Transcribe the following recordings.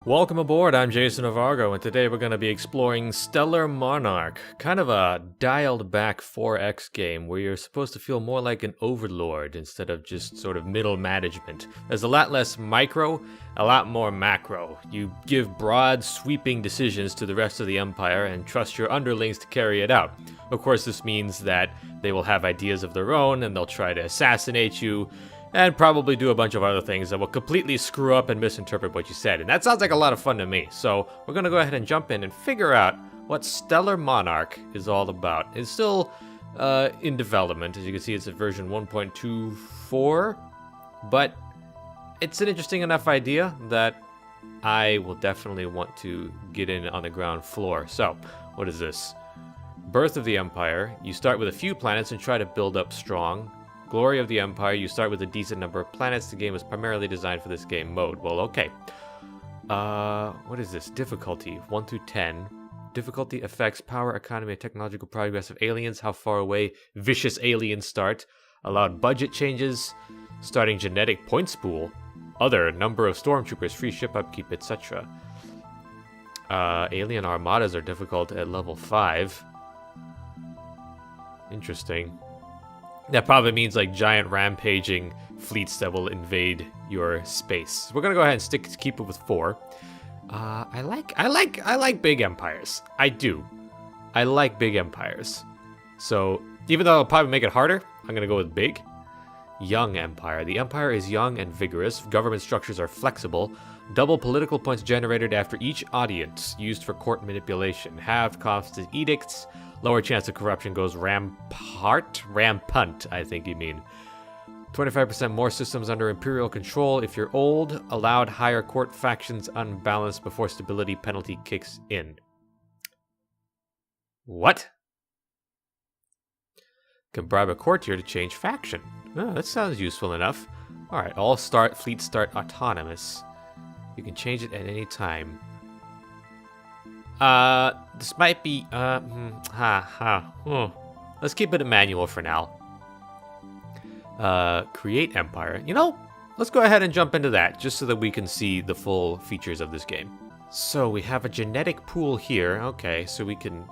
Welcome aboard, I'm JasonOfArgo, and today we're going to be exploring Stellar Monarch, kind of a dialed-back 4X game where you're supposed to feel more like an overlord instead of just sort of middle management. There's a lot less micro, a lot more macro. You give broad, sweeping decisions to the rest of the Empire and trust your underlings to carry it out. Of course, this means that they will have ideas of their own and they'll try to assassinate you, and probably do a bunch of other things that will completely screw up and misinterpret what you said. And that sounds like a lot of fun to me. So we're going to go ahead and jump in and figure out what Stellar Monarch is all about. It's still in development. As you can see, it's at version 1.24. But it's an interesting enough idea that I will definitely want to get in on the ground floor. So, what is this? Birth of the Empire. You start with a few planets and try to build up strong. Glory of the Empire, you start with a decent number of planets. The game was primarily designed for this game mode. Well, okay. What is this? Difficulty, 1 through 10. Difficulty affects power, economy, and technological progress of aliens. How far away vicious aliens start. Allowed budget changes. Starting genetic points pool. Other, number of stormtroopers, free ship upkeep, etc. Alien armadas are difficult at level 5. Interesting. That probably means like giant rampaging fleets that will invade your space. We're gonna go ahead and keep it with 4. I like big empires. I do. I like big empires. So even though it'll probably make it harder, I'm gonna go with big. Young empire. The empire is young and vigorous. Government structures are flexible. Double political points generated after each audience used for court manipulation. Have constant edicts. Lower chance of corruption goes rampant, I think you mean. 25% more systems under Imperial control if you're old. Allowed higher court factions unbalanced before stability penalty kicks in. What? Can bribe a courtier to change faction. Oh, that sounds useful enough. Alright, fleet start autonomous. You can change it at any time. This might be, Let's keep it a manual for now. Create empire. You know, let's go ahead and jump into that, just so that we can see the full features of this game. So we have a genetic pool here. Okay, so we can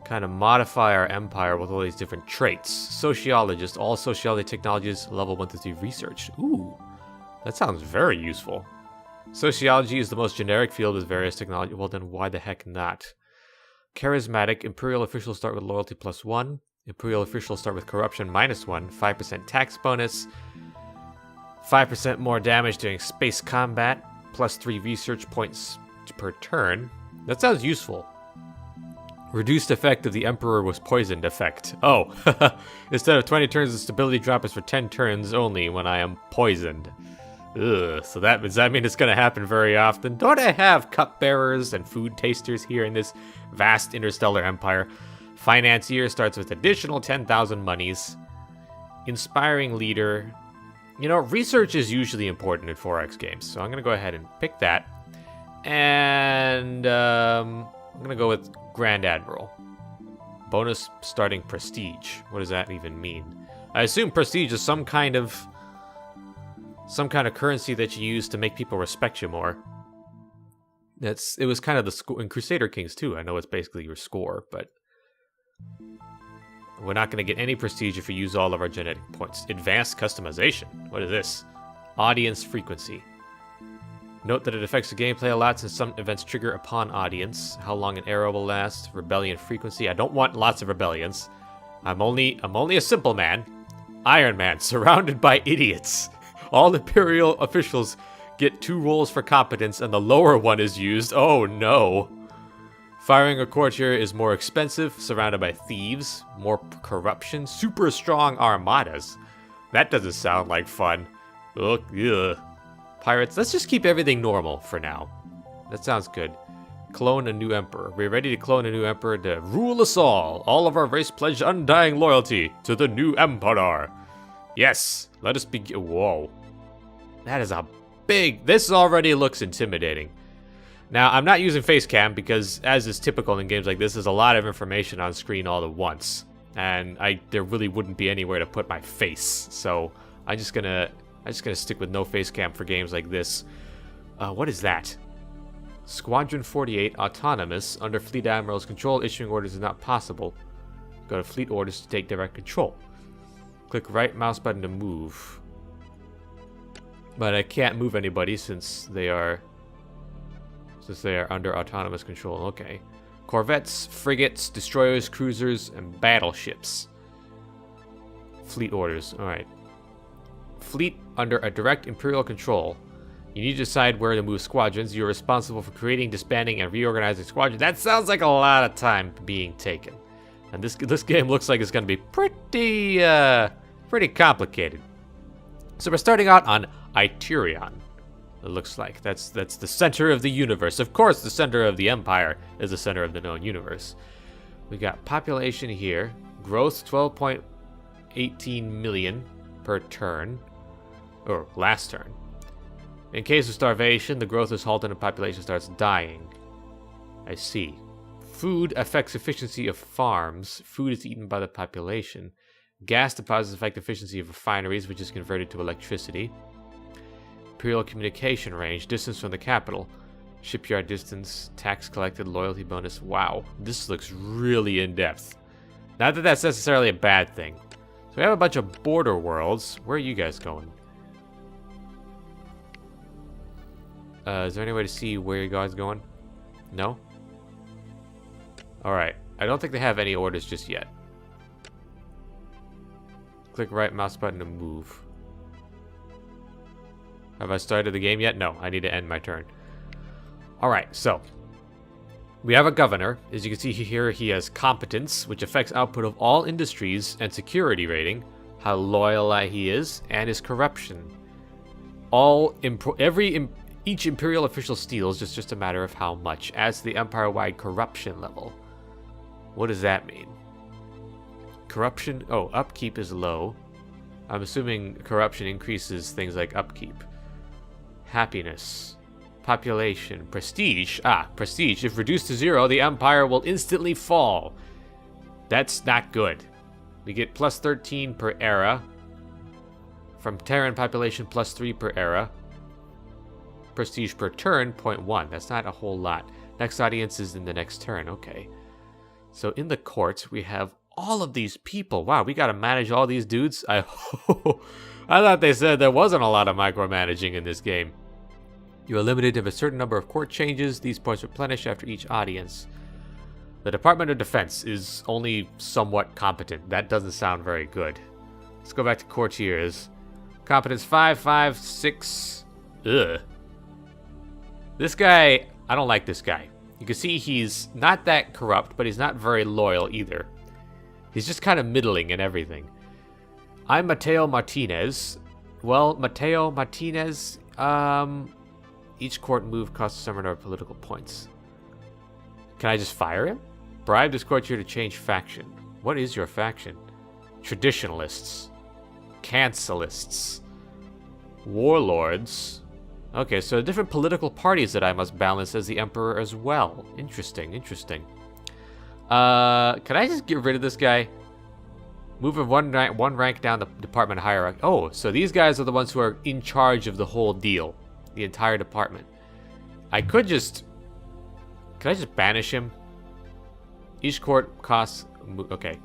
kind of modify our empire with all these different traits. Sociologist, all sociology technologies, level 1 to 3 research. Ooh, that sounds very useful. Sociology is the most generic field with various technology. Well, then why the heck not? Charismatic. Imperial officials start with loyalty +1. Imperial officials start with corruption -1. 5% tax bonus. 5% more damage during space combat. +3 research points per turn. That sounds useful. Reduced effect of the Emperor was poisoned effect. Oh, instead of 20 turns, the stability drop is for 10 turns only when I am poisoned. Ugh, so does that mean it's going to happen very often? Don't I have cupbearers and food tasters here in this vast interstellar empire? Financier starts with additional 10,000 monies. Inspiring leader. You know, research is usually important in 4X games, so I'm going to go ahead and pick that. And I'm going to go with Grand Admiral. Bonus starting prestige. What does that even mean? I assume prestige is some kind of currency that you use to make people respect you more. It was kind of the score in Crusader Kings too. I know it's basically your score, but we're not going to get any prestige if we use all of our genetic points. Advanced customization. What is this? Audience frequency. Note that it affects the gameplay a lot since some events trigger upon audience. How long an arrow will last. Rebellion frequency. I don't want lots of rebellions. I'm only a simple man. Iron Man, surrounded by idiots. All Imperial officials get 2 rolls for competence, and the lower one is used. Oh no. Firing a courtier is more expensive, surrounded by thieves, more corruption, super strong armadas. That doesn't sound like fun. Ugh, ugh. Pirates, let's just keep everything normal for now. That sounds good. Clone a new emperor. We're ready to clone a new emperor to rule us all. All of our race pledge undying loyalty to the new emperor. Yes, let us begin. Whoa. That is a big... This already looks intimidating. Now, I'm not using face cam because, as is typical in games like this, there's a lot of information on screen all at once. And there really wouldn't be anywhere to put my face. So, I'm just gonna stick with no face cam for games like this. What is that? Squadron 48, autonomous. Under Fleet Admiral's control, issuing orders is not possible. Go to Fleet Orders to take direct control. Click right mouse button to move. But I can't move anybody since they are under autonomous control. Okay. Corvettes, frigates, destroyers, cruisers, and battleships. Fleet Orders. Alright. Fleet under a direct Imperial control. You need to decide where to move squadrons. You're responsible for creating, disbanding, and reorganizing squadrons. That sounds like a lot of time being taken. And this game looks like it's going to be pretty complicated. So we're starting out on Iturion. It looks like that's the center of the universe. Of course, the center of the Empire is the center of the known universe. We got population here. Growth 12.18 million per turn, or last turn. In case of starvation, the growth is halted and population starts dying. I see. Food affects efficiency of farms. Food is eaten by the population. Gas deposits affect efficiency of refineries, which is converted to electricity. Imperial communication range, distance from the capital. Shipyard distance, tax collected, loyalty bonus. Wow, this looks really in-depth. Not that that's necessarily a bad thing. So we have a bunch of border worlds. Where are you guys going? Is there any way to see where you guys going? No? Alright, I don't think they have any orders just yet. Click right mouse button to move. Have I started the game yet? No, I need to end my turn. Alright, so we have a governor. As you can see here, he has competence, which affects output of all industries, and security rating, how loyal he is, and his corruption. Each imperial official steals, it's just a matter of how much. Adds to the empire-wide corruption level. What does that mean? Corruption, upkeep is low. I'm assuming corruption increases things like upkeep. Happiness. Population. Prestige. Prestige. If reduced to 0, the empire will instantly fall. That's not good. We get plus 13 per era. From Terran population, plus 3 per era. Prestige per turn, 0.1. That's not a whole lot. Next audience is in the next turn. Okay. So in the court, we have all of these people. Wow, we gotta manage all these dudes? I thought they said there wasn't a lot of micromanaging in this game. You are limited to a certain number of court changes. These points replenish after each audience. The Department of Defense is only somewhat competent. That doesn't sound very good. Let's go back to courtiers. Competence 5, 5, 6. Ugh. This guy, I don't like this guy. You can see he's not that corrupt, but he's not very loyal either. He's just kind of middling in everything. I'm Mateo Martinez. Well, Mateo Martinez, each court move costs a certain number of political points. Can I just fire him? Bribe this courtier to change faction. What is your faction? Traditionalists. Cancelists. Warlords. Okay, so different political parties that I must balance as the emperor as well. Interesting, interesting. Can I just get rid of this guy? Move him one rank down the department hierarchy. Oh, so these guys are the ones who are in charge of the whole deal. The entire department. Could I just banish him? Each court costs... Okay.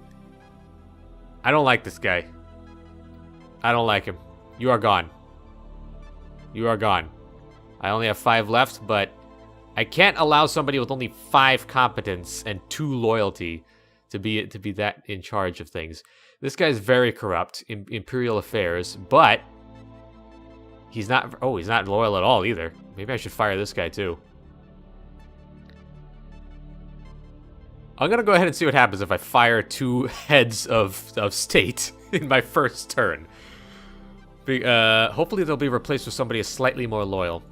I don't like this guy. I don't like him. You are gone. You are gone. I only have 5 left, but I can't allow somebody with only 5 competence and 2 loyalty to be that in charge of things. This guy's very corrupt in imperial affairs, but he's not. Oh, he's not loyal at all either. Maybe I should fire this guy too. I'm gonna go ahead and see what happens if I fire 2 heads of state in my first turn. Hopefully they'll be replaced with somebody slightly more loyal.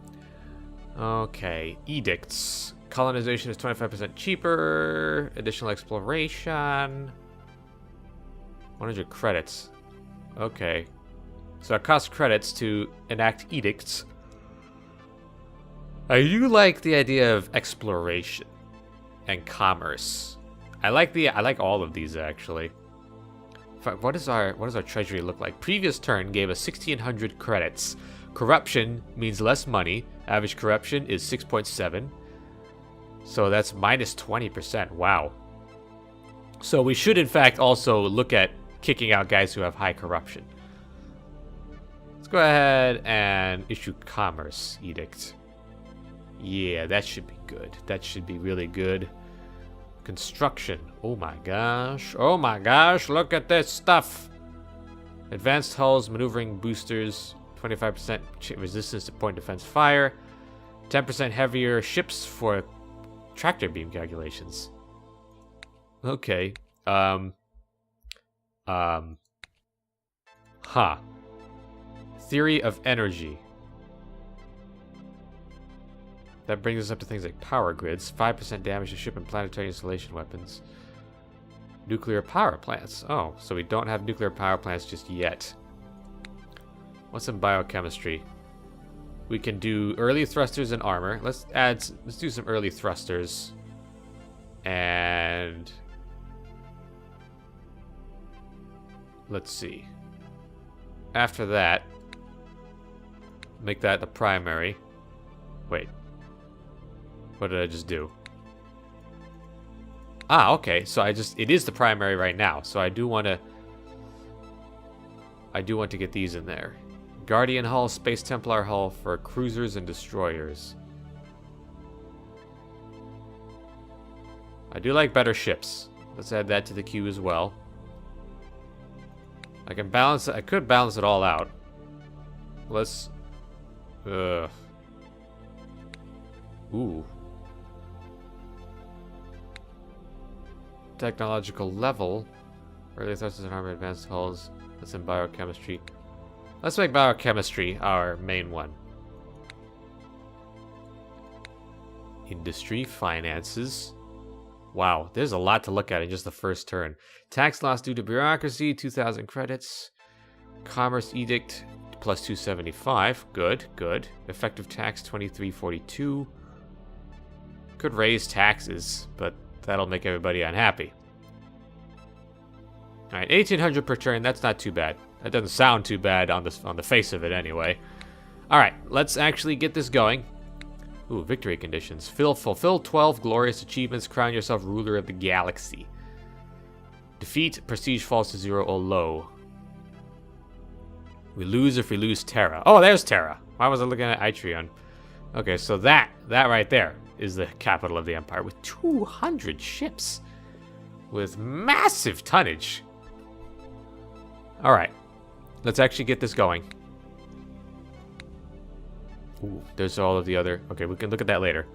Okay, edicts. Colonization is 25% cheaper. Additional exploration. 100 credits. Okay. So it costs credits to enact edicts. I do like the idea of exploration and commerce. I like all of these actually. What does our treasury look like? Previous turn gave us 1,600 credits. Corruption means less money. Average corruption is 6.7. So that's minus 20%. Wow. So we should, in fact, also look at kicking out guys who have high corruption. Let's go ahead and issue Commerce Edict. Yeah, that should be good. That should be really good. Construction. Oh my gosh. Oh my gosh, look at this stuff. Advanced hulls, maneuvering boosters, 25% resistance to point defense fire, 10% heavier ships for tractor beam calculations. Okay. Theory of energy. That brings us up to things like power grids, 5% damage to ship and planetary installation weapons. Nuclear power plants. Oh, so we don't have nuclear power plants just yet. What's in biochemistry? We can do early thrusters and armor. Let's do some early thrusters. And let's see. After that, make that the primary. Wait. What did I just do? Ah, okay. So it is the primary right now. So I do want to get these in there. Guardian hull, Space Templar hull for cruisers and destroyers. I do like better ships. Let's add that to the queue as well. I could balance it all out. Let's ooh. Technological level. Early thrusters and armor, advanced hulls. That's in biochemistry. Let's make biochemistry our main one. Industry, finances. Wow, there's a lot to look at in just the first turn. Tax loss due to bureaucracy, 2,000 credits. Commerce edict, plus 275. Good, good. Effective tax, 2342. Could raise taxes, but that'll make everybody unhappy. Alright, 1,800 per turn, that's not too bad. That doesn't sound too bad on the face of it anyway. Alright, let's actually get this going. Ooh, victory conditions. Fulfill 12 glorious achievements, crown yourself ruler of the galaxy. Defeat, prestige falls to 0 or low. We lose if we lose Terra. Oh, there's Terra. Why was I looking at Itreon? Okay, so that right there is the capital of the Empire with 200 ships. With massive tonnage. Alright, let's actually get this going. Ooh, there's all of the other... Okay, we can look at that later.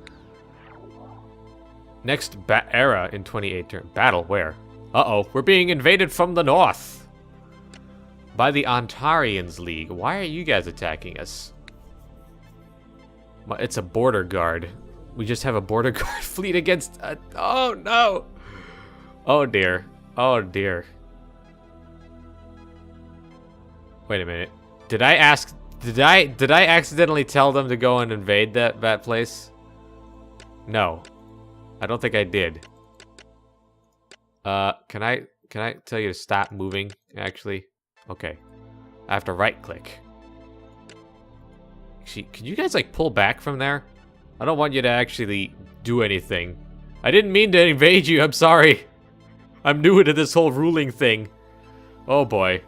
Next era in 28 turn. Battle, where? Uh-oh, we're being invaded from the north. By the Ontarians League. Why are you guys attacking us? It's a border guard. We just have a border guard fleet against... oh, no! Oh, dear. Oh, dear. Wait a minute. Did I accidentally tell them to go and invade that place? No. I don't think I did. Can I tell you to stop moving, actually? Okay. I have to right click. Actually, can you guys like pull back from there? I don't want you to actually do anything. I didn't mean to invade you, I'm sorry. I'm new to this whole ruling thing. Oh boy.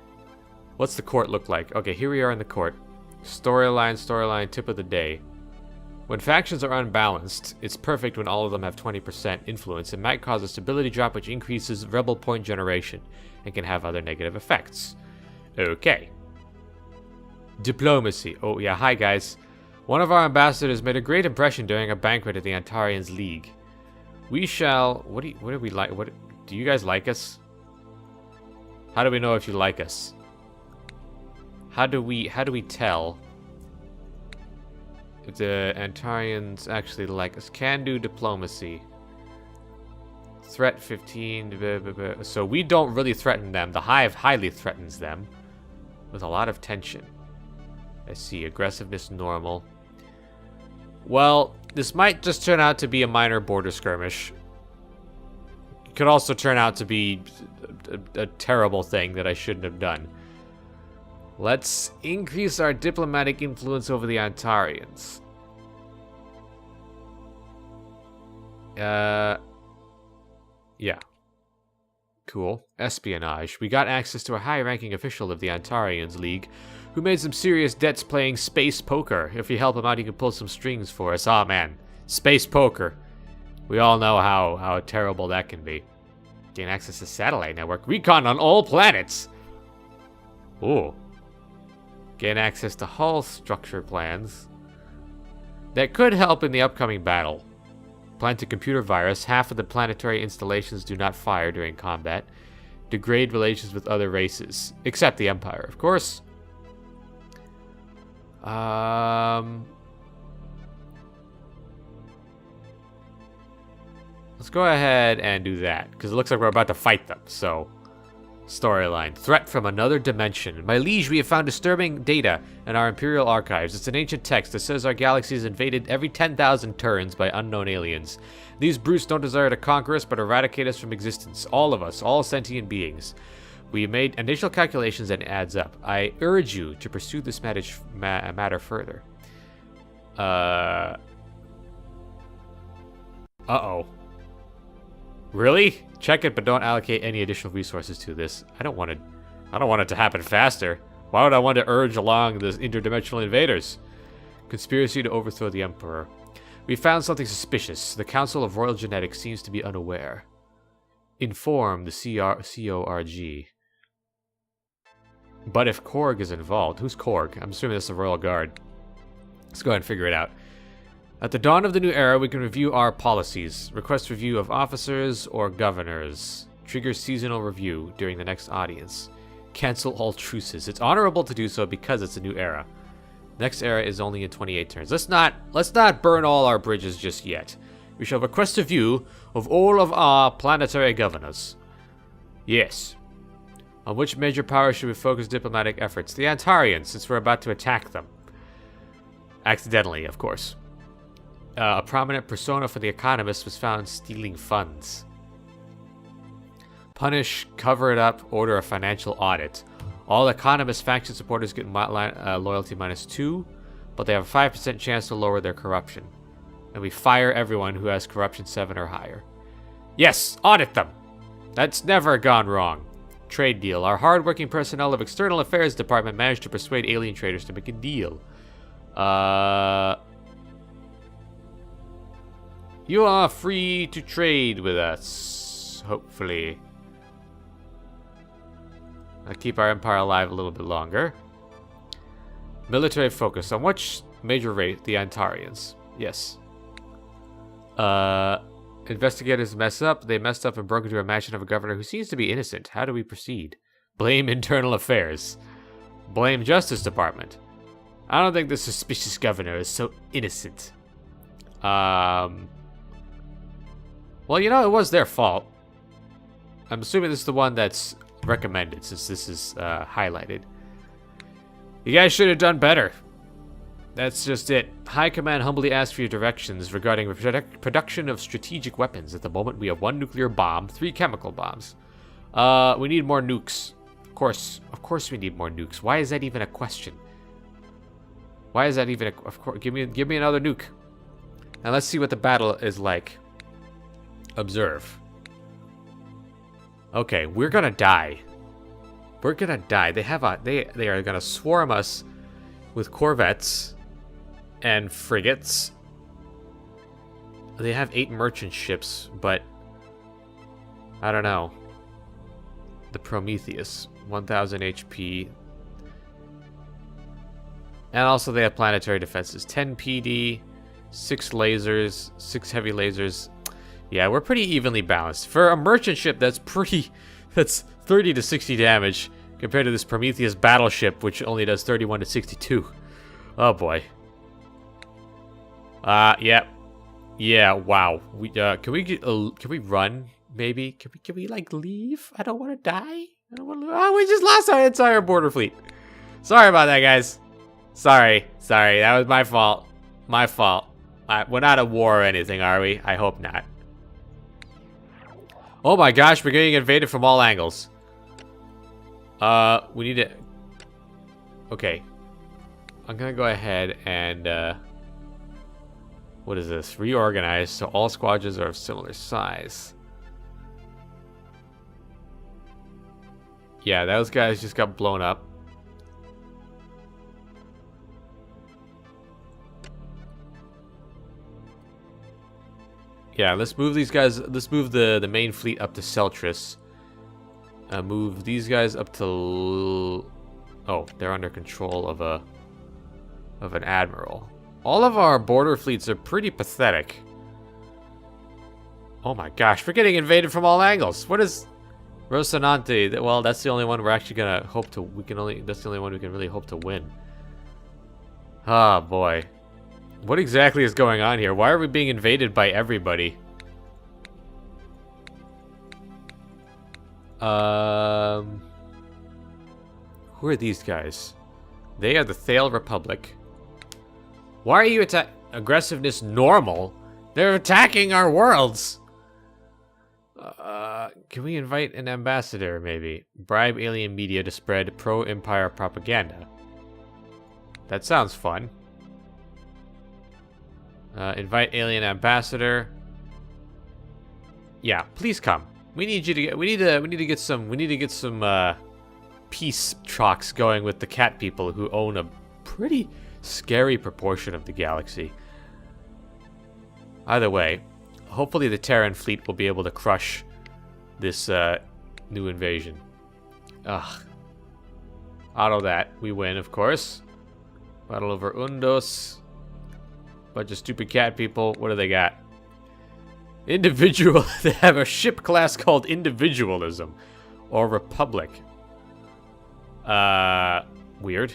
What's the court look like? Okay, here we are in the court. Storyline, tip of the day. When factions are unbalanced, it's perfect when all of them have 20% influence. It might cause a stability drop which increases rebel point generation and can have other negative effects. Okay. Diplomacy. Oh yeah, hi guys. One of our ambassadors made a great impression during a banquet at the Ontarians League. We shall... What do we like? What do you guys like us? How do we know if you like us? How do we tell if the Antarians actually like us? Can do diplomacy. Threat 15. Blah, blah, blah. So we don't really threaten them. The Hive highly threatens them with a lot of tension. I see. Aggressiveness normal. Well, this might just turn out to be a minor border skirmish. It could also turn out to be a terrible thing that I shouldn't have done. Let's increase our diplomatic influence over the Ontarians. Yeah. Cool. Espionage. We got access to a high-ranking official of the Antarians League who made some serious debts playing space poker. If you help him out, he can pull some strings for us. Aw, man. Space poker. We all know how terrible that can be. Gain access to satellite network. Recon on all planets. Ooh. Gain access to hull structure plans. That could help in the upcoming battle. Plant a computer virus. Half of the planetary installations do not fire during combat. Degrade relations with other races. Except the Empire, of course. Let's go ahead and do that, because it looks like we're about to fight them, so... Storyline. Threat from another dimension. My liege, we have found disturbing data in our Imperial archives. It's an ancient text that says our galaxy is invaded every 10,000 turns by unknown aliens. These brutes don't desire to conquer us, but eradicate us from existence. All of us, all sentient beings. We made initial calculations and it adds up. I urge you to pursue this matter further. Uh-oh. Really? Check it, but don't allocate any additional resources to this. I don't want it to happen faster. Why would I want to urge along the interdimensional invaders? Conspiracy to overthrow the Emperor. We found something suspicious. The Council of Royal Genetics seems to be unaware. Inform the CRG. But if Korg is involved... Who's Korg? I'm assuming that's the Royal Guard. Let's go ahead and figure it out. At the dawn of the new era, we can review our policies. Request review of officers or governors. Trigger seasonal review during the next audience. Cancel all truces. It's honorable to do so because it's a new era. Next era is only in 28 turns. Let's not burn all our bridges just yet. We shall request a view of all of our planetary governors. Yes. On which major power should we focus diplomatic efforts? The Antarians, since we're about to attack them. Accidentally, of course. A prominent persona for the Economist was found stealing funds. Punish, cover it up, order a financial audit. All Economist faction supporters get loyalty -2, but they have a 5% chance to lower their corruption. And we fire everyone who has corruption 7 or higher. Yes, audit them! That's never gone wrong. Trade deal. Our hard-working personnel of External Affairs Department managed to persuade alien traders to make a deal. You are free to trade with us, hopefully. I'll keep our empire alive a little bit longer. Military focus. On which major rate? The Antarians. Yes. Investigators mess up. They messed up and broke into a mansion of a governor who seems to be innocent. How do we proceed? Blame Internal Affairs. Blame Justice Department. I don't think the suspicious governor is so innocent. Well, you know, it was their fault. I'm assuming this is the one that's recommended, since this is highlighted. You guys should have done better. That's just it. High Command humbly asks for your directions regarding production of strategic weapons. At the moment, we have 1 nuclear bomb, 3 chemical bombs. We need more nukes. Of course we need more nukes. Why is that even a question? Why is that even a... Of course, give me another nuke. And let's see what the battle is like. Observe. Okay, we're gonna die. We're gonna die. They are gonna swarm us with corvettes and frigates. They have 8 merchant ships, but I don't know. The Prometheus, 1000 HP. And also they have planetary defenses. 10 PD, 6 lasers, 6 heavy lasers. Yeah, we're pretty evenly balanced. For a merchant ship, that's 30 to 60 damage compared to this Prometheus battleship, which only does 31 to 62. Oh boy. Yeah. Yeah, wow. Can we run? Maybe? Can we like leave? I don't want to die. I don't want to. Oh, we just lost our entire border fleet. Sorry about that, guys. Sorry. That was my fault. My fault. We're not at war or anything, are we? I hope not. Oh my gosh, we're getting invaded from all angles. We need to... Okay. I'm gonna go ahead and, What is this? Reorganize so all squadrons are of similar size. Yeah, those guys just got blown up. Yeah, let's move these guys. Let's move the main fleet up to Celtris. Move these guys up to... Oh, they're under control of an admiral. All of our border fleets are pretty pathetic. Oh my gosh, we're getting invaded from all angles. What is Rocinante? Well, that's the only one we're actually gonna hope to. That's the only one we can really hope to win. Ah, boy. What exactly is going on here? Why are we being invaded by everybody? Who are these guys? They are the Thale Republic. Why are you aggressiveness normal? They're attacking our worlds. Can we invite an ambassador, maybe? Bribe alien media to spread pro-empire propaganda. That sounds fun. Invite alien ambassador. Yeah, please come. We need you to get. We need to get some peace talks going with the cat people who own a pretty scary proportion of the galaxy. Either way, hopefully the Terran fleet will be able to crush this new invasion. Ugh. Auto that. We win, of course. Battle over Undos. Bunch of stupid cat people. What do they got? Individual. They have a ship class called Individualism. Or Republic. Weird.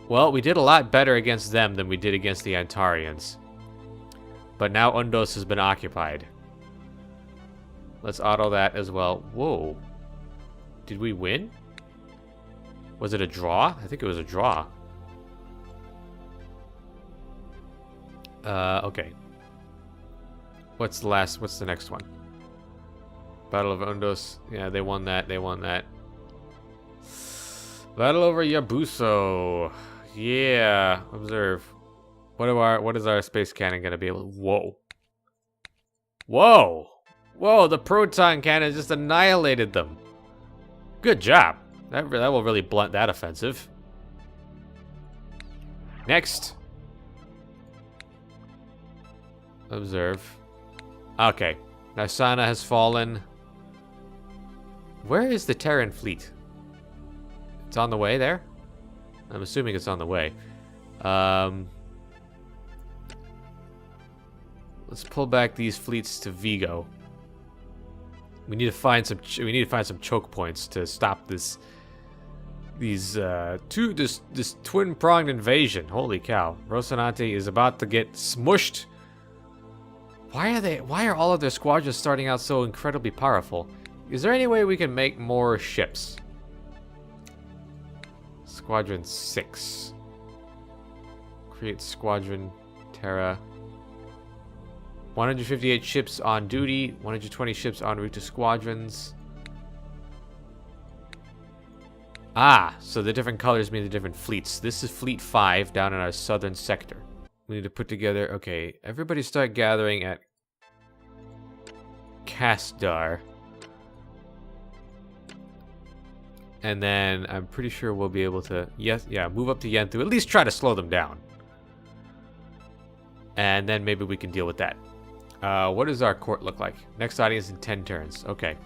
Well, we did a lot better against them than we did against the Antarians. But now Undos has been occupied. Let's auto that as well. Whoa. Did we win? Was it a draw? I think it was a draw. Okay. What's the next one? Battle of Undos. Yeah, they won that. They won that. Battle over Yabuso. Yeah. Observe. What is our space cannon gonna be able to... Whoa. Whoa! Whoa, the proton cannon just annihilated them. Good job. That will really blunt that offensive. Next. Observe. Okay. Narsana has fallen. Where is the Terran fleet? It's on the way there? I'm assuming it's on the way. Let's pull back these fleets to Vigo. We need to find some choke points to stop this twin-pronged invasion. Holy cow. Rocinante is about to get smushed. Why are all of their squadrons starting out so incredibly powerful? Is there any way we can make more ships? Squadron 6. Create Squadron Terra. 158 ships on duty, 120 ships en route to squadrons. Ah, so the different colors mean the different fleets. This is Fleet 5 down in our southern sector. We need to put together... Okay, everybody start gathering at Kasdar. And then I'm pretty sure we'll be able to... move up to Yenthu. At least try to slow them down. And then maybe we can deal with that. What does our court look like? Next audience in 10 turns. Okay.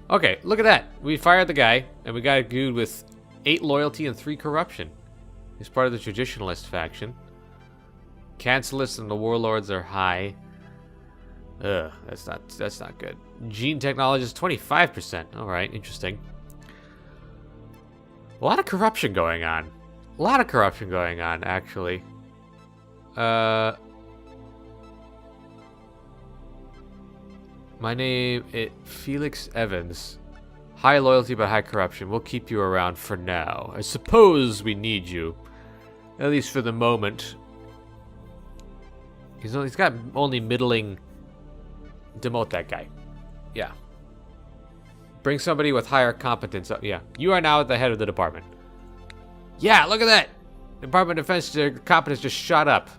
Okay, look at that. We fired the guy, and we got a dude with 8 loyalty and 3 corruption. He's part of the traditionalist faction. Cancelists and the warlords are high. Ugh, that's not good. Gene technologist 25%. All right, interesting. A lot of corruption going on. A lot of corruption going on, actually. My name is Felix Evans. High loyalty but high corruption. We'll keep you around for now. I suppose we need you. At least for the moment. He's got only middling... Demote that guy. Yeah. Bring somebody with higher competence. Yeah. You are now at the head of the department. Yeah, look at that! Department of Defense competence just shot up.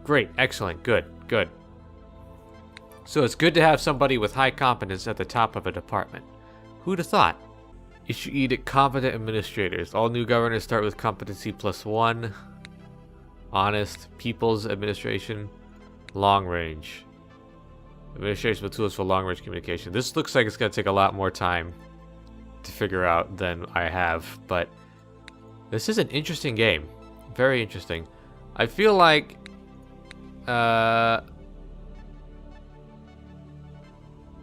Great, excellent, good, good. So it's good to have somebody with high competence at the top of a department. Who'd have thought? Issue edict competent administrators. All new governors start with competency +1. Honest. People's administration. Long range. Administration with tools for long range communication. This looks like it's going to take a lot more time to figure out than I have, but this is an interesting game. Very interesting. I feel like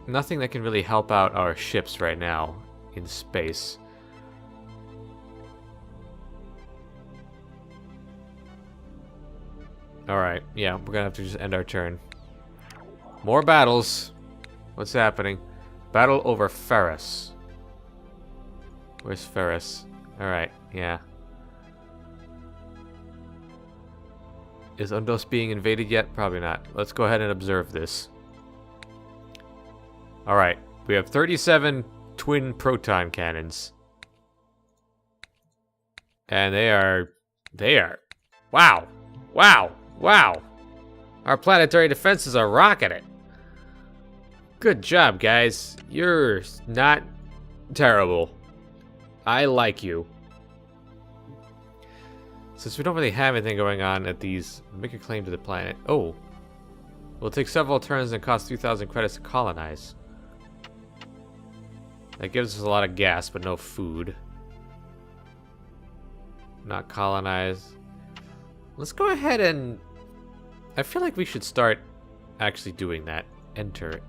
nothing that can really help out our ships right now in space. Alright, yeah, we're gonna have to just end our turn. More battles. What's happening? Battle over Ferris. Where's Ferris? Alright, yeah. Is Undos being invaded yet? Probably not. Let's go ahead and observe this. Alright, we have 37 twin proton cannons. And they are... Wow! Wow! Wow! Our planetary defenses are rocking it. Good job, guys. You're not terrible. I like you. Since we don't really have anything going on at these, make a claim to the planet. Oh. Will take several turns and cost 3,000 credits to colonize. That gives us a lot of gas, but no food. Not colonize. Let's go ahead and... I feel like we should start actually doing that. Enter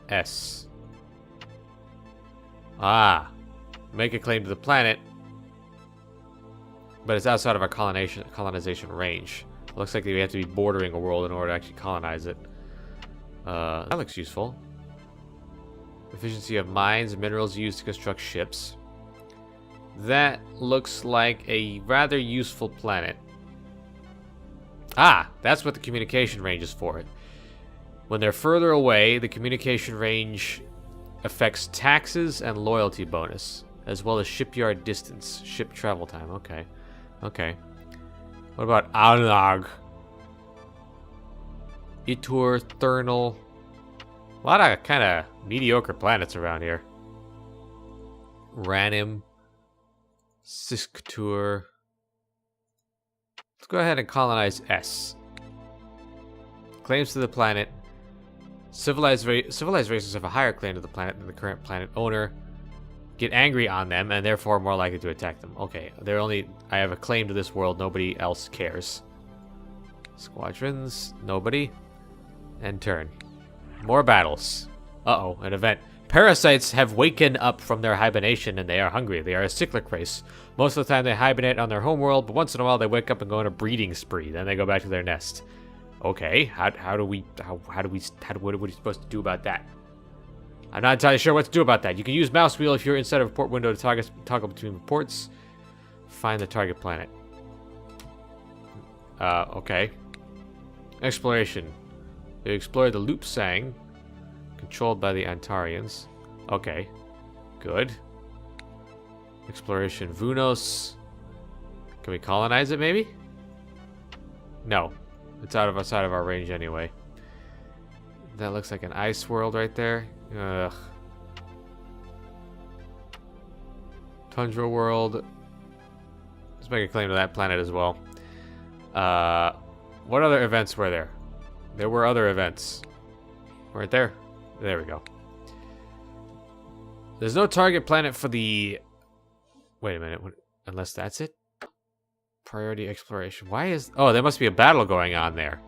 S. Ah. Make a claim to the planet. But it's outside of our colonization range. It looks like we have to be bordering a world in order to actually colonize it. That looks useful. Efficiency of mines and minerals used to construct ships. That looks like a rather useful planet. Ah, that's what the communication range is for. When they're further away, the communication range affects taxes and loyalty bonus, as well as shipyard distance, ship travel time. Okay. Okay. What about Alnag? Itur, Thurnal. A lot of kind of mediocre planets around here. Ranim. Sisktur. Let's go ahead and colonize S. Claims to the planet. Civilized races have a higher claim to the planet than the current planet owner. Get angry on them and therefore more likely to attack them. Okay, I have a claim to this world, nobody else cares. Squadrons, nobody. End turn. More battles. Uh-oh, an event. Parasites have waken up from their hibernation and they are hungry. They are a cyclic race. Most of the time they hibernate on their homeworld, but once in a while they wake up and go on a breeding spree. Then they go back to their nest. Okay, what are we supposed to do about that? I'm not entirely sure what to do about that. You can use mouse wheel if you're inside of a report window to toggle between reports. Find the target planet. Okay. Exploration. They explored the Loop Sang, controlled by the Antarians. Okay. Good. Exploration Vunos. Can we colonize it, maybe? No. It's outside of our range anyway. That looks like an ice world right there. Ugh. Tundra world. Let's make a claim to that planet as well. What other events were there? There were other events. Weren't there? There we go. There's no target planet for the... Wait a minute. Unless that's it? Priority exploration. Why is... Oh, there must be a battle going on there.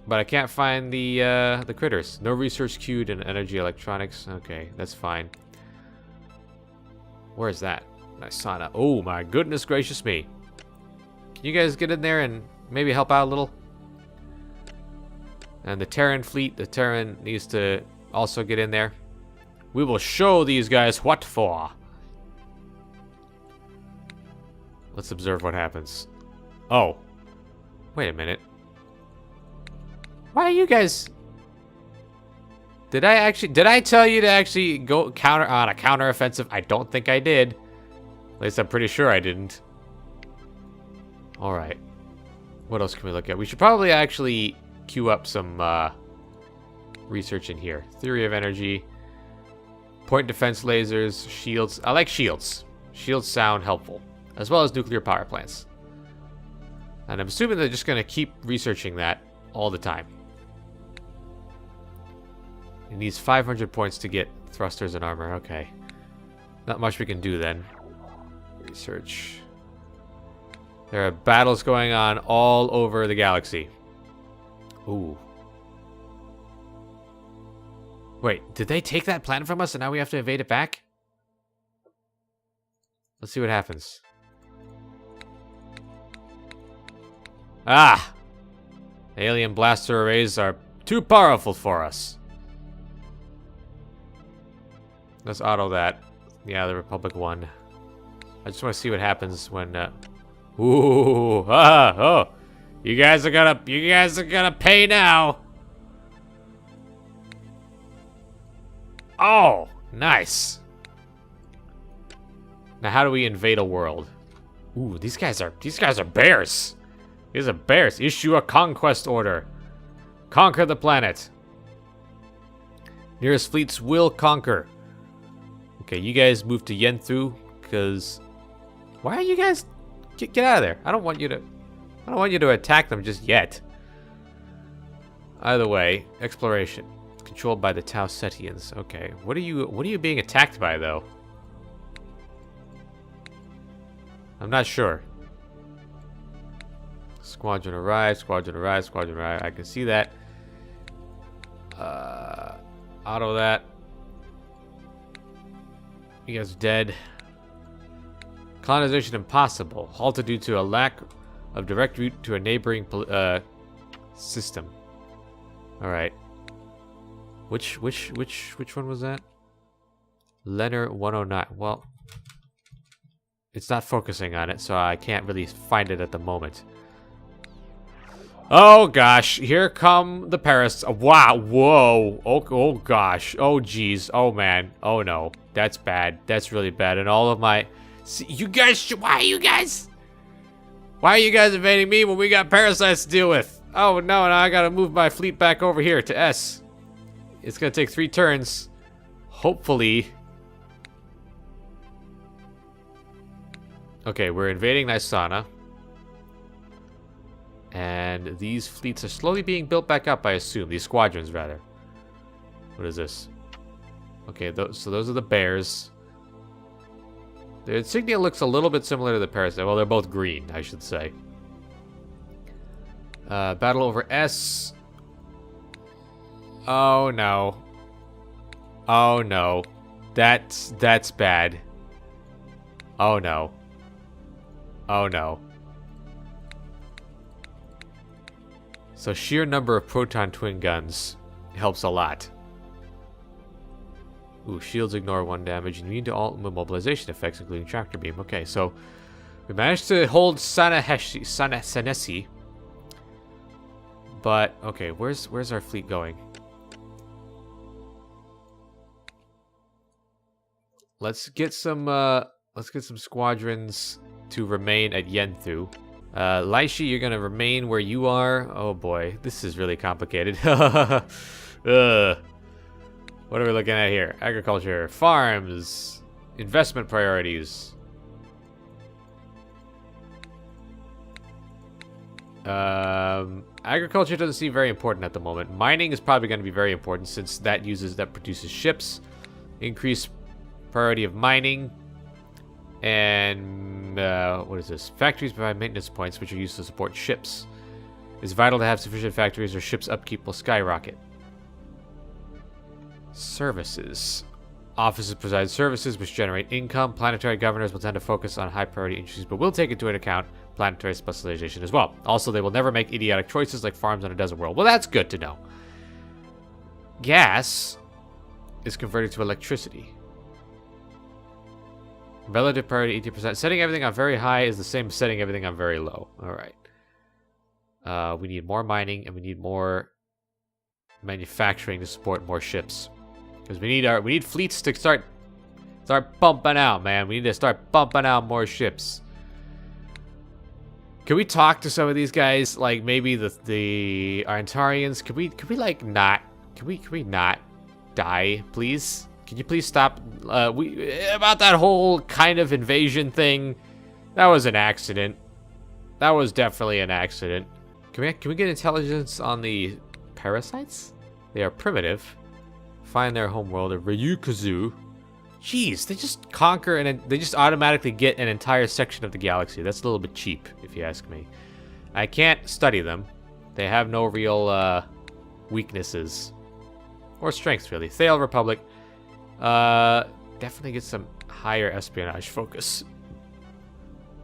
But I can't find the critters. No research queued in energy electronics. Okay, that's fine. Where is that? Nisana. Oh my goodness gracious me. Can you guys get in there and maybe help out a little? And the Terran fleet, the Terran needs to also get in there. We will show these guys what for. Let's observe what happens. Oh. Wait a minute. Why are you guys... Did I tell you to actually go counter on a counteroffensive? I don't think I did. At least I'm pretty sure I didn't. All right. What else can we look at? We should probably actually queue up some research in here. Theory of energy. Point defense lasers. Shields. I like shields. Shields sound helpful. As well as nuclear power plants. And I'm assuming they're just going to keep researching that all the time. It needs 500 points to get thrusters and armor. Okay. Not much we can do then. Research. There are battles going on all over the galaxy. Ooh. Wait, did they take that planet from us and now we have to invade it back? Let's see what happens. Ah! Alien blaster arrays are too powerful for us. Let's auto that. Yeah, the Republic won. I just want to see what happens when ooh, oh. You guys are gonna pay now. Oh, nice. Now how do we invade a world? Ooh, these guys are bears. These are bears. Issue a conquest order. Conquer the planet. Nearest fleets will conquer. Okay, you guys move to Yenthu, because why are you guys get out of there? I don't want you to attack them just yet. Either way, exploration. It's controlled by the Tau Setians. Okay. What are you being attacked by though? I'm not sure. Squadron arrives, squadron arrives, squadron arrives. I can see that. Auto that. You guys are dead. Colonization impossible. Halted due to a lack of direct route to a neighboring system. All right. Which one was that? Leonard 109. Well, it's not focusing on it, so I can't really find it at the moment. Oh gosh, here come the Paris. Wow, whoa. Oh gosh. Oh geez. Oh man. Oh no. That's bad. That's really bad. And all of my... See, you guys... Why are you guys invading me when we got parasites to deal with? Oh no, now I gotta move my fleet back over here to S. It's gonna take 3 turns. Hopefully. Okay, we're invading Nysana. And these fleets are slowly being built back up, I assume. These squadrons, rather. What is this? Okay, so those are the bears. The insignia looks a little bit similar to the parasite. Well, they're both green, I should say. Battle over S. Oh, no. Oh, no. That's bad. Oh, no. Oh, no. So sheer number of proton twin guns helps a lot. Ooh, shields ignore 1 damage. Immune to all mobilization effects, including tractor beam. Okay, so we managed to hold Sanesi. But okay, where's our fleet going? Let's get some squadrons to remain at Yenthu. Laishi, you're gonna remain where you are. Oh boy, this is really complicated. What are we looking at here? Agriculture, farms, investment priorities. Agriculture doesn't seem very important at the moment. Mining is probably going to be very important since that produces ships. Increase priority of mining. And what is this? Factories provide maintenance points which are used to support ships. It's vital to have sufficient factories or ships' upkeep will skyrocket. Services. Offices provide services which generate income. Planetary governors will tend to focus on high priority industries, but will take into account planetary specialization as well. Also, they will never make idiotic choices like farms on a desert world. Well, that's good to know. Gas is converted to electricity. Relative priority 80%. Setting everything on very high is the same as setting everything on very low. All right. We need more mining and we need more manufacturing to support more ships. Because we need fleets to start bumping out, man. We need to start bumping out more ships. Can we talk to some of these guys? Like maybe the Arantarians? Can we like not? Can we not die, please? Can you please stop? About that whole kind of invasion thing. That was an accident. That was definitely an accident. Can we get intelligence on the parasites? They are primitive. Find their homeworld of Ryukazu. Jeez, they just conquer and they just automatically get an entire section of the galaxy. That's a little bit cheap, if you ask me. I can't study them. They have no real weaknesses. Or strengths, really. Thale Republic. Definitely get some higher espionage focus.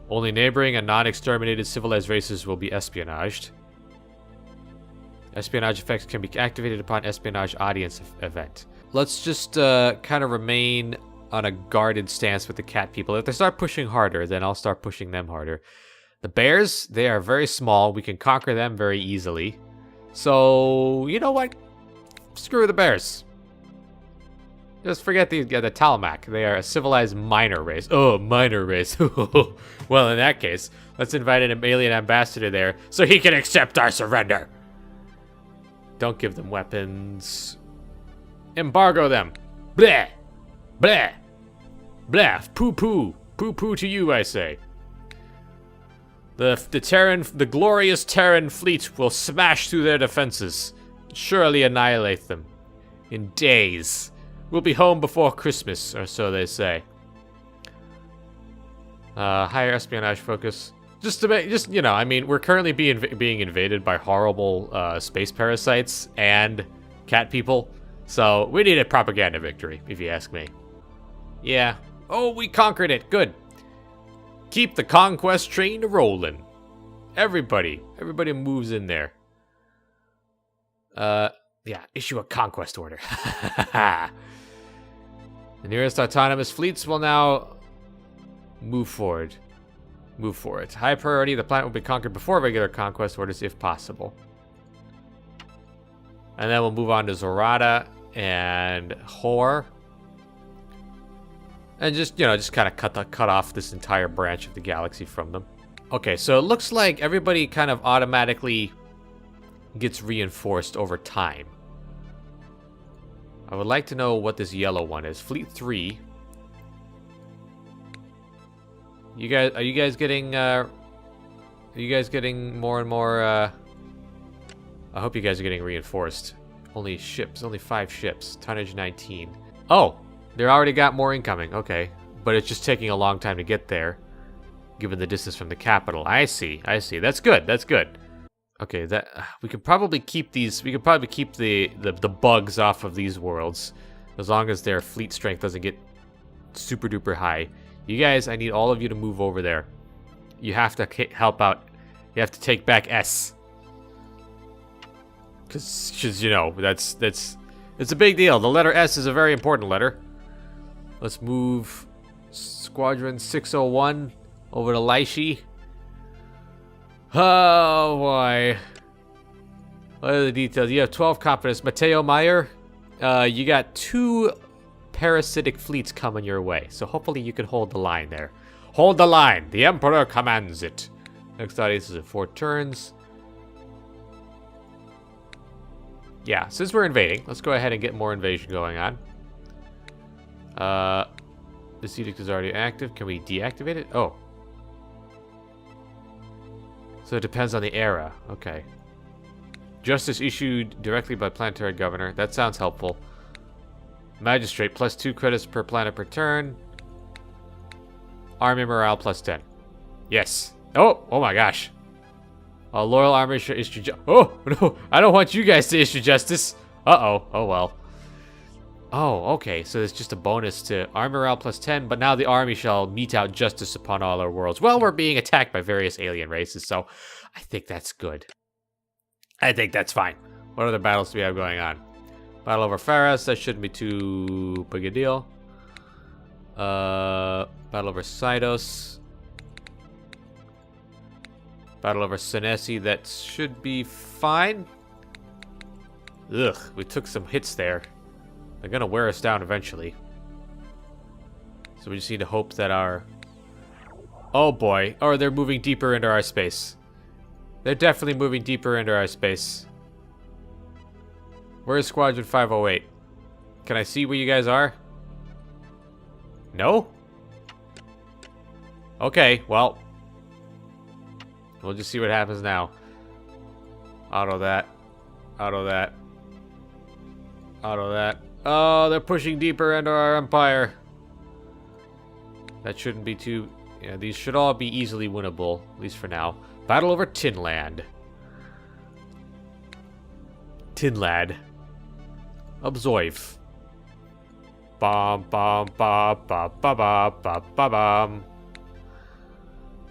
Only neighboring and non-exterminated civilized races will be espionaged. Espionage effects can be activated upon espionage audience event. Let's just kind of remain on a guarded stance with the cat people. If they start pushing harder, then I'll start pushing them harder. The bears, they are very small. We can conquer them very easily. So, you know what? Screw the bears. Just forget the Talmac. They are a civilized minor race. Oh, minor race. Well, in that case, let's invite an alien ambassador there so he can accept our surrender. Don't give them weapons. Embargo them. Bleh. Bleh. Bleh. Poo-poo. Poo-poo to you, I say. The glorious Terran fleet will smash through their defenses. Surely annihilate them. In days. We'll be home before Christmas, or so they say. Higher espionage focus. You know, I mean, we're currently being invaded by horrible space parasites and cat people. So we need a propaganda victory, if you ask me. Yeah. Oh, we conquered it. Good. Keep the conquest train rolling. Everybody moves in there. Yeah, issue a conquest order. The nearest autonomous fleets will now move forward. Move for it. High priority, the planet will be conquered before regular conquest orders if possible. And then we'll move on to Zorada and Hor. And just kind of cut off this entire branch of the galaxy from them. Okay, so it looks like everybody kind of automatically gets reinforced over time. I would like to know what this yellow one is. Fleet 3. Are you guys getting more and more I hope you guys are getting reinforced. Only 5 ships. Tonnage 19. Oh, they already got more incoming. Okay. But it's just taking a long time to get there, given the distance from the capital. I see. That's good. Okay, we could probably keep these. We could probably keep the bugs off of these worlds, as long as their fleet strength doesn't get super duper high. You guys, I need all of you to move over there. You have to help out. You have to take back S, because you know it's a big deal. The letter S is a very important letter. Let's move Squadron 601 over to Laishi. Oh boy. What are the details? You have 12 competence. Mateo Meyer, you got 2 parasitic fleets coming your way. So hopefully you can hold the line there. Hold the line. The Emperor commands it. Next audience is in 4 turns. Yeah, since we're invading, let's go ahead and get more invasion going on. This edict is already active. Can we deactivate it? Oh. So it depends on the era. Okay. Justice issued directly by planetary governor. That sounds helpful. Magistrate, +2 credits per planet per turn. Army morale +10. Yes. Oh my gosh. A loyal army should issue oh, no. I don't want you guys to issue justice. Uh-oh. Oh, well. Oh, okay. So it's just a bonus to army morale +10, but now the army shall mete out justice upon all our worlds. Well, we're being attacked by various alien races, so I think that's good. I think that's fine. What other battles do we have going on? Battle over Faras, that shouldn't be too big a deal. Battle over Cydos. Battle over Senesi, that should be fine. Ugh, we took some hits there. They're gonna wear us down eventually. So we just need to hope that our... Oh boy. Oh, they're moving deeper into our space. They're definitely moving deeper into our space. Where's Squadron 508? Can I see where you guys are? No? Okay, well. We'll just see what happens now. Auto that. Auto that. Auto that. Oh, they're pushing deeper into our empire. That shouldn't be too... Yeah, these should all be easily winnable, at least for now. Battle over Tinland. Tinlad. Observe. Bom, bom, ba, ba, ba, ba, ba, ba, bom.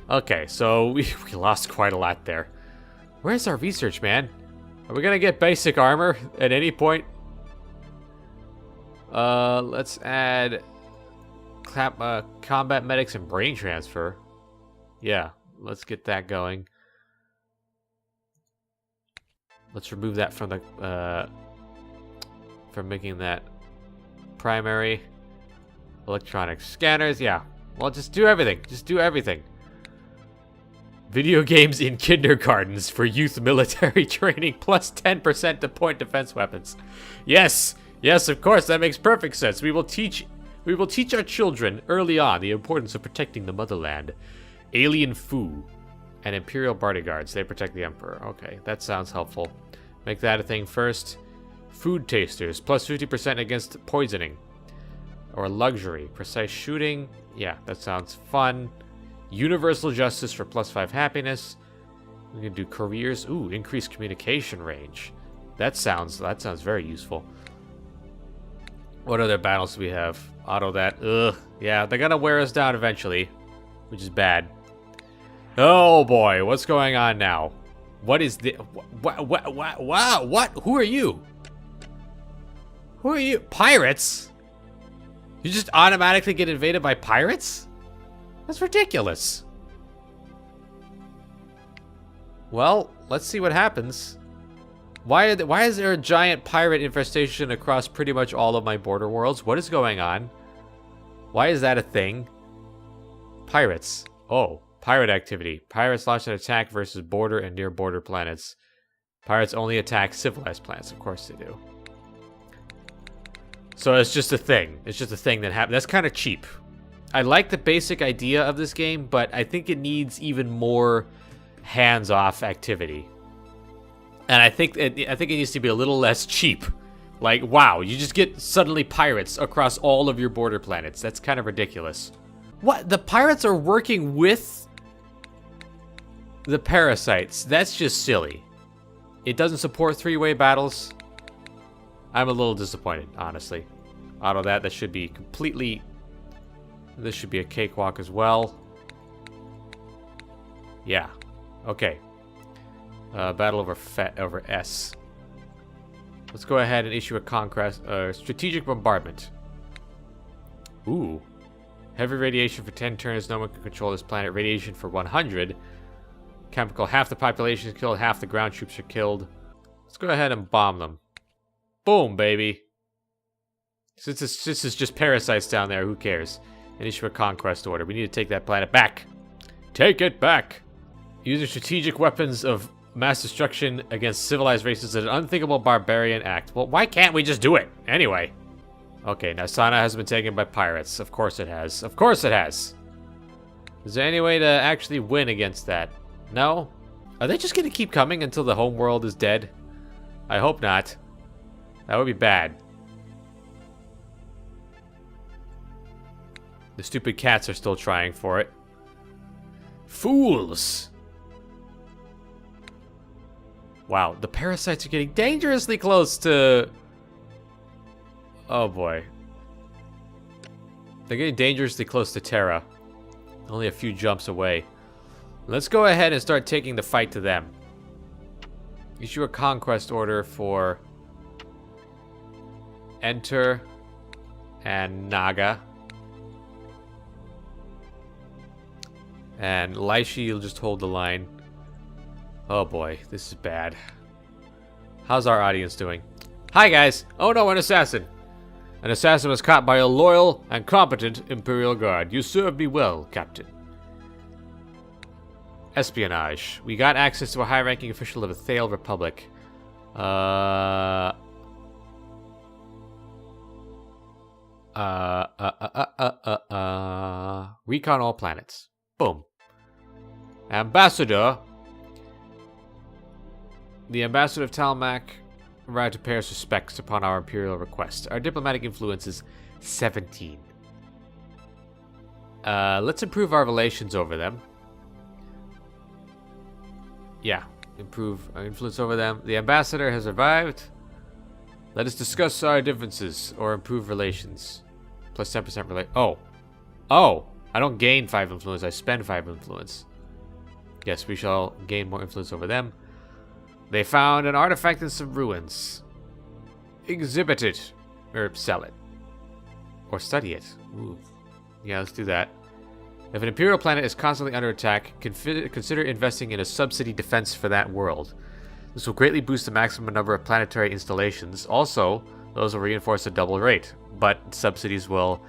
Okay, so we lost quite a lot there. Where's our research, man? Are we gonna get basic armor at any point? Let's add combat medics and brain transfer. Yeah, let's get that going. Let's remove that from the from making that primary. Electronic scanners, yeah. Well, just do everything. Just do everything. Video games in kindergartens for youth military training plus 10% to point defense weapons. Yes, yes, of course, that makes perfect sense. We will teach our children early on the importance of protecting the motherland. Alien Fu and Imperial bodyguards. They protect the Emperor. Okay, that sounds helpful. Make that a thing first. Food tasters, plus 50% against poisoning. Or luxury. Precise shooting. Yeah, that sounds fun. Universal justice for plus 5 happiness. We can do careers. Ooh, increased communication range. That sounds very useful. What other battles do we have? Auto that. Ugh. Yeah, they're gonna wear us down eventually, which is bad. Oh boy, what's going on now? What is the... What? Who are you? Who are you? Pirates? You just automatically get invaded by pirates? That's ridiculous. Well, let's see what happens. Why is there a giant pirate infestation across pretty much all of my border worlds? What is going on? Why is that a thing? Pirates. Oh, pirate activity. Pirates launch an attack versus border and near border planets. Pirates only attack civilized planets. Of course they do. So it's just a thing. It's just a thing that happens. That's kind of cheap. I like the basic idea of this game, but I think it needs even more hands-off activity. And I think it needs to be a little less cheap. Like, wow, you just get suddenly pirates across all of your border planets. That's kind of ridiculous. What? The pirates are working with the parasites. That's just silly. It doesn't support three-way battles. I'm a little disappointed, honestly. Auto that. That should be completely... This should be a cakewalk as well. Yeah. Okay. Battle over S. Let's go ahead and issue a conquest. Strategic bombardment. Ooh. Heavy radiation for 10 turns. No one can control this planet. Radiation for 100. Chemical. Half the population is killed. Half the ground troops are killed. Let's go ahead and bomb them. Boom, baby. Since this is just parasites down there, who cares? And issue a conquest order. We need to take that planet back. Take it back. Using strategic weapons of mass destruction against civilized races is an unthinkable barbarian act. Well, why can't we just do it? Anyway. Okay, now Sana has been taken by pirates. Of course it has. Of course it has. Is there any way to actually win against that? No? Are they just going to keep coming until the home world is dead? I hope not. That would be bad. The stupid cats are still trying for it. Fools! Wow, the parasites are getting dangerously close to... Oh boy. They're getting dangerously close to Terra. Only a few jumps away. Let's go ahead and start taking the fight to them. Issue a conquest order for... Enter and Naga. And Laishi, you'll just hold the line. Oh boy, this is bad. How's our audience doing? Hi, guys. Oh, no, an assassin. An assassin was caught by a loyal and competent Imperial Guard. You served me well, Captain. Espionage. We got access to a high-ranking official of the Thale Republic. Recon all planets. Boom. Ambassador. The ambassador of Talmac arrived to pay us respects upon our imperial request. Our diplomatic influence is 17. Let's improve our relations over them. Yeah, improve our influence over them. The ambassador has arrived. Let us discuss our differences or improve relations. Plus 10% relate. Oh, I don't gain 5 influence, I spend 5 influence. Yes, we shall gain more influence over them. They found an artifact in some ruins. Exhibit it. Or sell it. Or study it. Ooh. Yeah, let's do that. If an Imperial planet is constantly under attack, consider investing in a subsidy defense for that world. This will greatly boost the maximum number of planetary installations. Also, those will reinforce a double rate. But subsidies will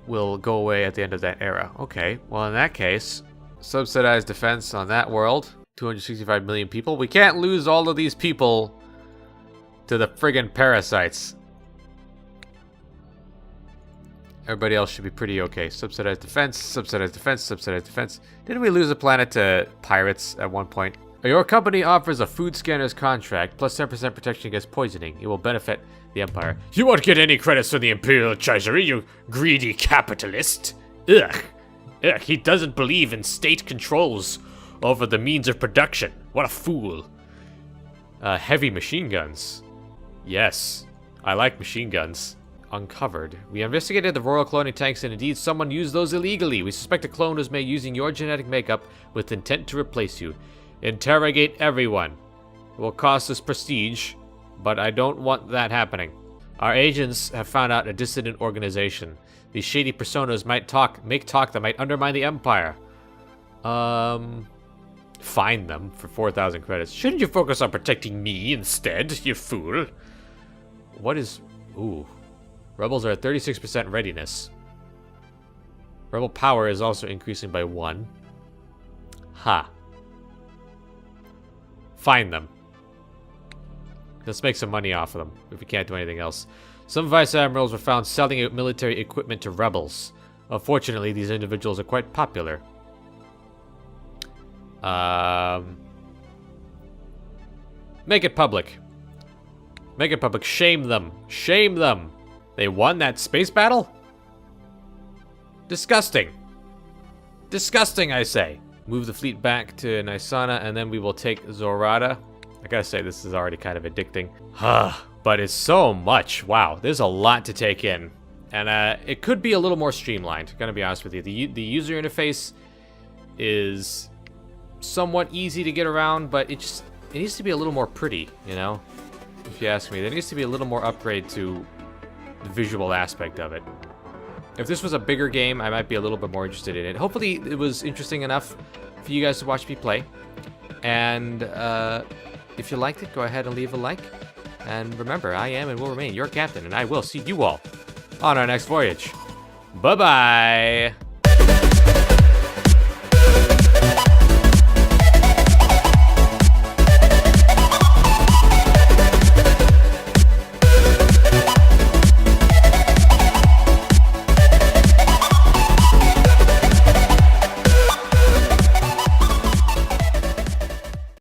will go away at the end of that era. Okay, well in that case, subsidized defense on that world. 265 million people. We can't lose all of these people to the friggin' parasites. Everybody else should be pretty okay. Subsidized defense, subsidized defense, subsidized defense. Didn't we lose a planet to pirates at one point? Your company offers a food scanner's contract, plus 10% protection against poisoning. It will benefit the Empire. You won't get any credits from the Imperial Treasury, you greedy capitalist. Ugh. Ugh, he doesn't believe in state controls over the means of production. What a fool. Heavy machine guns. Yes, I like machine guns. Uncovered. We investigated the royal cloning tanks and indeed someone used those illegally. We suspect a clone was made using your genetic makeup with intent to replace you. Interrogate everyone. It will cost us prestige, but I don't want that happening. Our agents have found out a dissident organization. These shady personas might make talk that might undermine the Empire. Find them for 4,000 credits. Shouldn't you focus on protecting me instead, you fool? What is... Ooh. Rebels are at 36% readiness. Rebel power is also increasing by 1. Ha. Find them. Let's make some money off of them, if we can't do anything else. Some vice admirals were found selling military equipment to rebels. Unfortunately, these individuals are quite popular. Make it public. Make it public. Shame them. Shame them. They won that space battle? Disgusting. Disgusting, I say. Move the fleet back to Nisana, and then we will take Zorada. I gotta say, this is already kind of addicting. But it's so much. Wow, there's a lot to take in. And it could be a little more streamlined, gonna be honest with you. The user interface is somewhat easy to get around, but it needs to be a little more pretty, you know? If you ask me, there needs to be a little more upgrade to the visual aspect of it. If this was a bigger game, I might be a little bit more interested in it. Hopefully it was interesting enough for you guys to watch me play. And if you liked it, go ahead and leave a like. And remember, I am and will remain your captain, and I will see you all on our next voyage. Bye-bye!